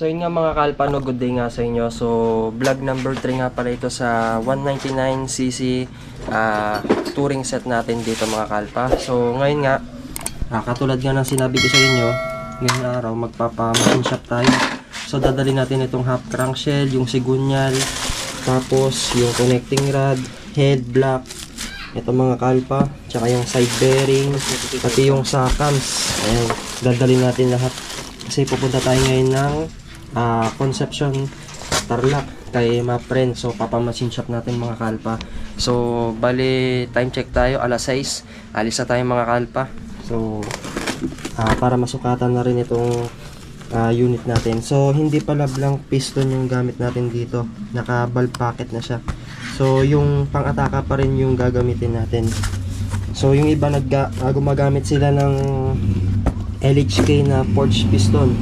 So yun nga mga kalpa, no, good day nga sa inyo. So vlog number 3 nga pala ito sa 199cc touring set natin dito mga kalpa. So ngayon nga, katulad nga ng sinabi ko sa inyo, ngayong araw magpapa-machine shop tayo. So dadali natin itong half crankshell, yung sigunyal, tapos yung connecting rod, head block, ito mga kalpa, tsaka yung side bearing, pati yung sa cams. Ayan, dadali natin lahat. Kasi pupunta tayo ngayon ng Concepcion Tarlac kay ma-friend. So papamachine shop natin mga kalpa. So bali time check tayo, alas 6. Alis na tayo mga kalpa. So para masukatan na rin itong unit natin. So hindi pala blank piston yung gamit natin dito, naka valve packet na siya. So yung pang-ataka pa rin yung gagamitin natin. So yung iba gumagamit sila ng LHK na forged piston,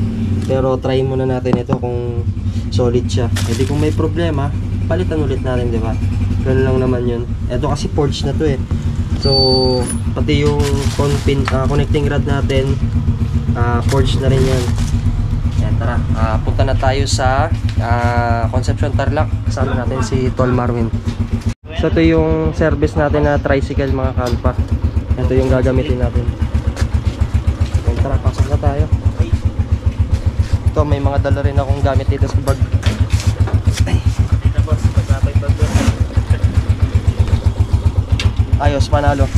pero try muna natin ito kung solid siya. Hindi kung may problema, palitan ulit natin, di ba? Ganun lang naman yun. Ito kasi forged na to eh. So pati yung connecting rod natin, forged na rin yan. Yan, tara, punta na tayo sa Concepcion Tarlac. Kasama natin si Tol Marwin. So ito yung service natin na tricycle mga kalpa. Ito yung gagamitin natin. Yan, tara, pasok na tayo. Ito, may mga dala rin akong gamit dito sa bag. Ayos, panalo.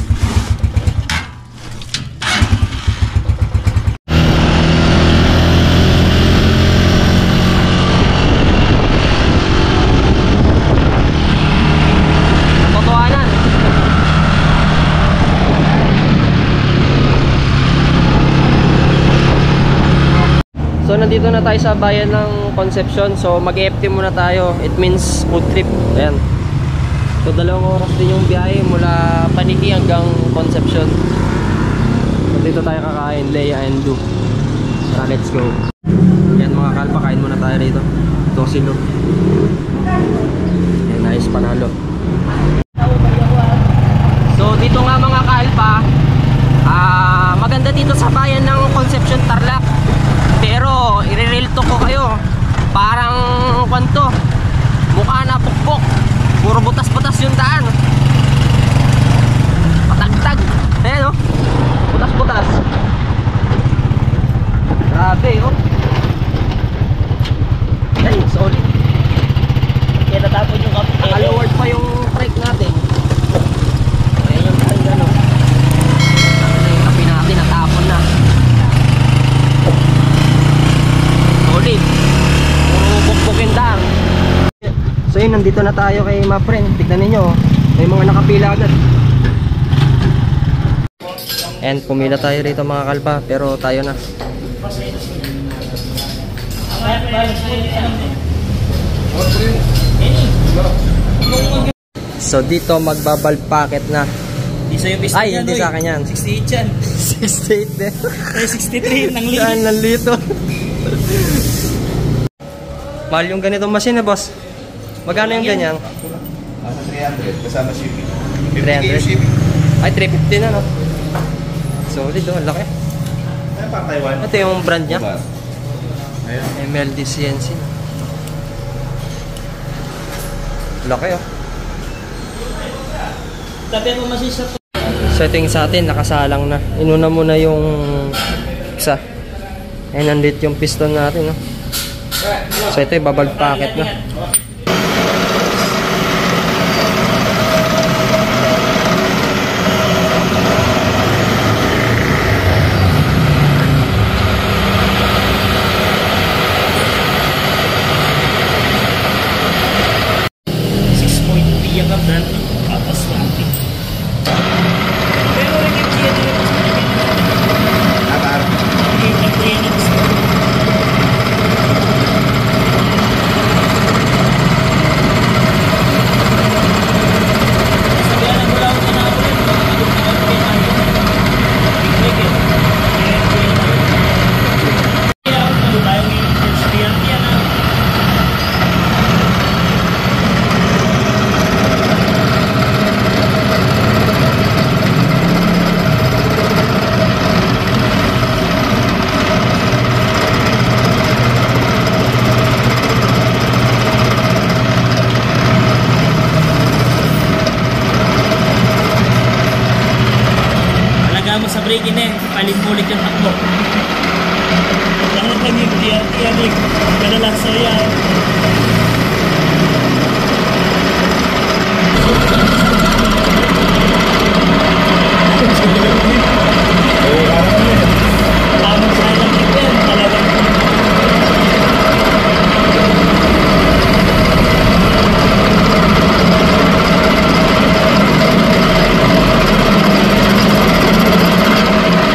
So nandito na tayo sa bayan ng Concepcion. So mag-EFT muna tayo. It means food trip. Ayan. So 2 oras din yung biyahe mula Paniki hanggang Concepcion. So dito tayo kakain, Leia and Du. Tara, let's go. Ayan mga kalpa, kain muna tayo rito. Tosino. Ayan, nice, panalo. So dito nga mga kalpa, maganda dito sa bayan ng Concepcion Tarlac. Pero i-rail to ko kayo, parang kwanto, mukha na pukpok, puro butas-butas yung daan, patagtag. Ayan o, butas-butas, grabe o. Ay, solid. Kaya natapon yung alaward pa yung brake natin. Ayan yung brake ano, yung kapi natin natapon na. Solid, puro bukbukin dang. So yun, nandito na tayo kay ma friend. Tignan ninyo, may mga nakapila agad. And pumila tayo rito mga kalpa, pero tayo na. So dito magbabal packet na. Ay, hindi sa akin yan. 68 yan. 68 din. Ay, 63 ng lito. Yan, ng lito. Mahal yung ganitong machine na boss. Magkano yung ganyan? 300 kasama shipping. 300? Ay, 350 na no. Solid oh, laki. Ano pa Taiwan? Ito yung brand niya. Ayan. MLD CNC. Laki oh. Tabi mo masisa to. Setting sa atin, nakasalang na. Inuna muna yung isa. Ayan, nandito yung piston natin no. So ito yung babag packet na. break in palimulit yung takbo. Lahat lang yung tiyanig. Kadalas so yan. Tamang silent trip yan. Talagang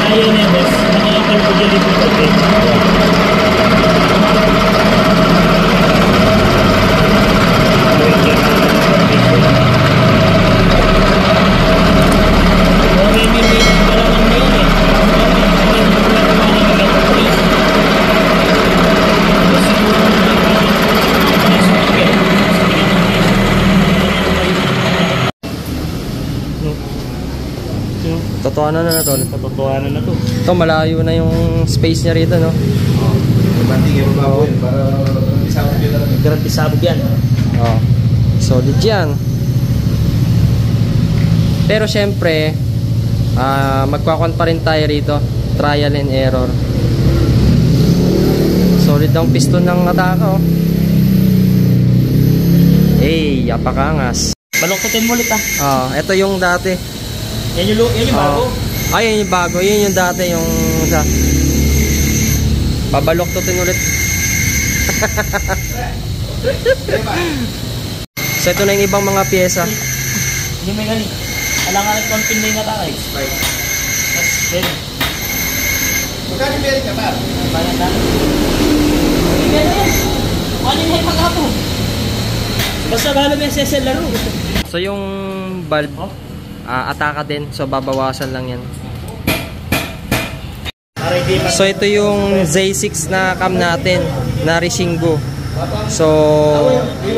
ayaw na boss. Nakakapal ko dyan ito pati. Okay, may palaman na yun eh. Totohanan na tol. Katotohanan na to. Ito, malayo na yung space niya rito, no? Banding yung bago yun para isama nyo na lang. Garantisabog yan. Oh. Solid yan. Pero syempre, magkakon pa rin tayo rito. Trial and error. Solid ang piston ng Ataka, oh. Hey, apakangas. Baloktotin mo ulit ah. Ito yung dati. Yan yung bago. Ay, yun yung bago. Yun yung dati, yung sa pabaloktotin ulit. So ito na yung ibang mga pyesa. Hindi may gani. Alangan at konpin na yung natakay. Pwede. Magkano meron ka ba? Bayan na. Hindi yan. Ano yung pag-apo? Basta balo may SSL laro. So yung valve, Ataka din. So babawasan lang yan. So ito yung Z6 na cam natin na Rishingo. So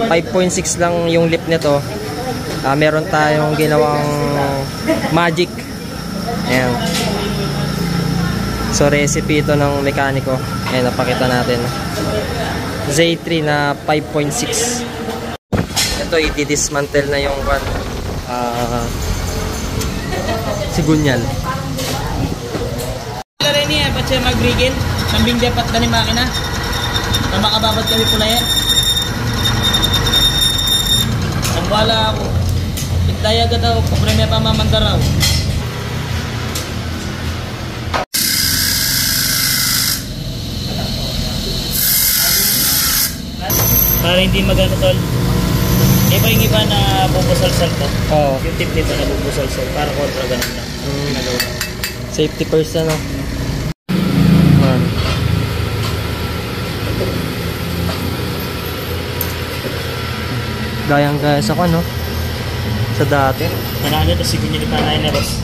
5.6 lang yung lip nito. Meron tayong ginawang magic. Ayan. So recipe ito ng mekaniko. Ayan, napakita natin. Z3 na 5.6. Ito i-dismantle na yung sigunyal. Wala rin niya, ba't siya mag-rigil? Sambing dapat na ni makina. Na makababad kami pula yan. Ang wala ako. Itaya agad ako, kupremya pa mamandaraw. Para hindi magano tol. Iba yung iba na bubusal-sal to. Oo. Yung tip nito na bubusal-sal. Para kontra ganun lang. Safety first na, no? Gayang-gaya sa no? Sa dati. Nanalo to si Gunyali Panay na boss.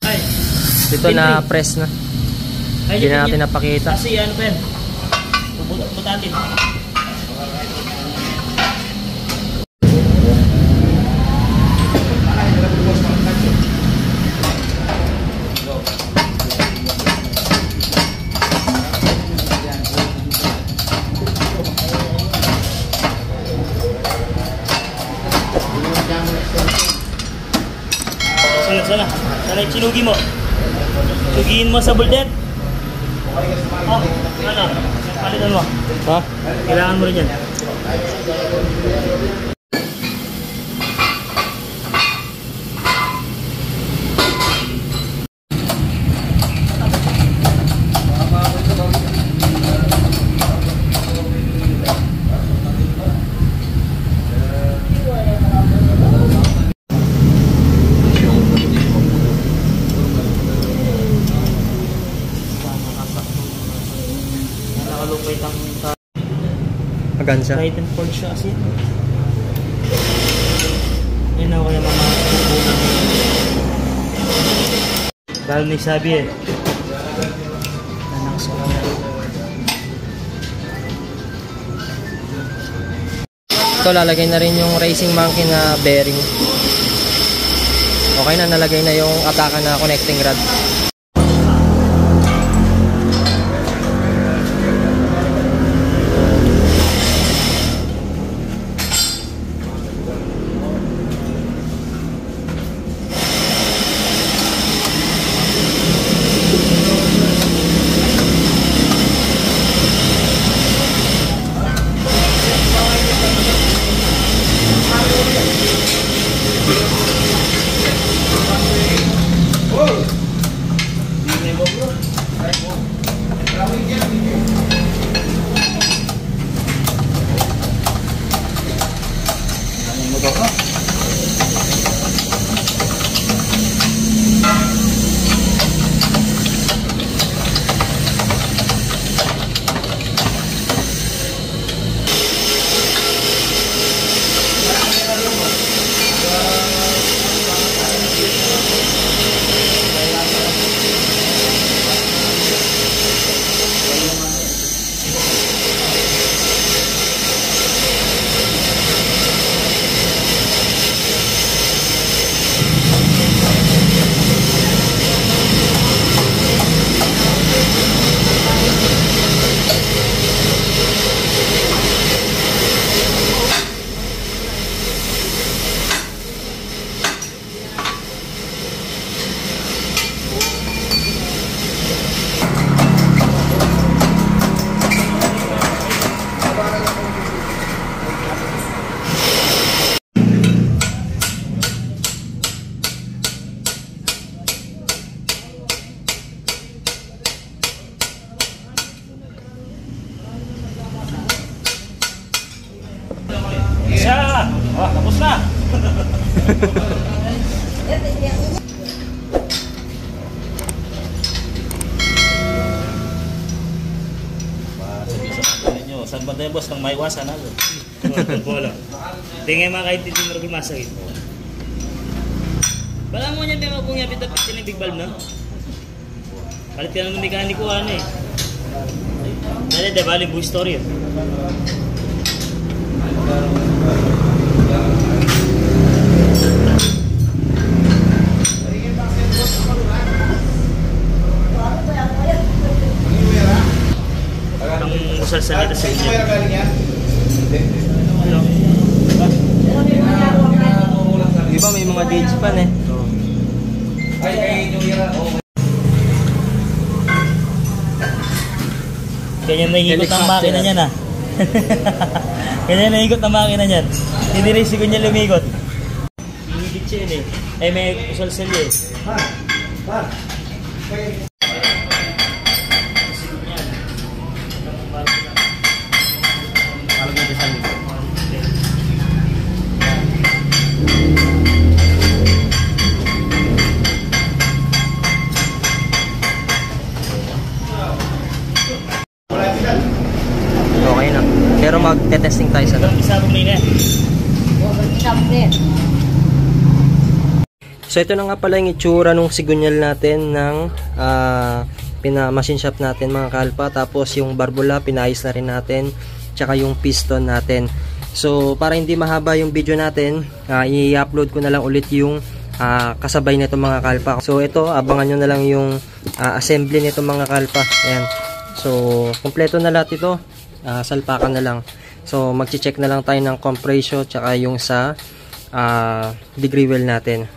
Ay. Dito na press na. Hindi na natin napakita. Kasi ano pa yan? Butatin. Sana. Sana ichinugi mo. Sugiin mo sa buldet. Oh, ano? Palitan mo. Ha? Kailangan mo rin yan. Magan siya. Titan Forge siya kasi. Yan ako kaya mga kukunan. Dahil may sabi eh. Nanang sa Ito, lalagay na rin yung Racing Monkey na bearing. Okay na, nalagay na yung Ataka na connecting rod. Tapos na! Saan ba tayo boss nang maiwasan na? Bola. Tingin mga kahit hindi mo rin masakit. Bala mo niya may mabungyapit na picture ng big valve na. Palit ka na ng mekaniko ano eh. Dali, di ba? Buhay story yun. Ang usal-sal nito sa inyo. Di ba may mga gauge pan eh? Ganyan nahihikot ang makina niyan ah. Ganyan nahihikot ang makina niyan. Hindi rin sigo niya lumikot. Hihigit siya yun eh. Eh may usal-sal eh. Okay na. Pero mag-testing tayo sa Isabong na yun eh. So ito na nga pala yung itsura nung sigunyal natin ng machine shop natin mga kalpa. Tapos yung barbula pinayos na rin natin. Tsaka yung piston natin. So para hindi mahaba yung video natin, i-upload ko na lang ulit yung kasabay nito mga kalpa. So ito, abangan nyo na lang yung assembly nito mga kalpa. Ayan. So kompleto na lahat ito. Salpakan na lang. So magche-check na lang tayo ng compression tsaka yung sa degree well natin.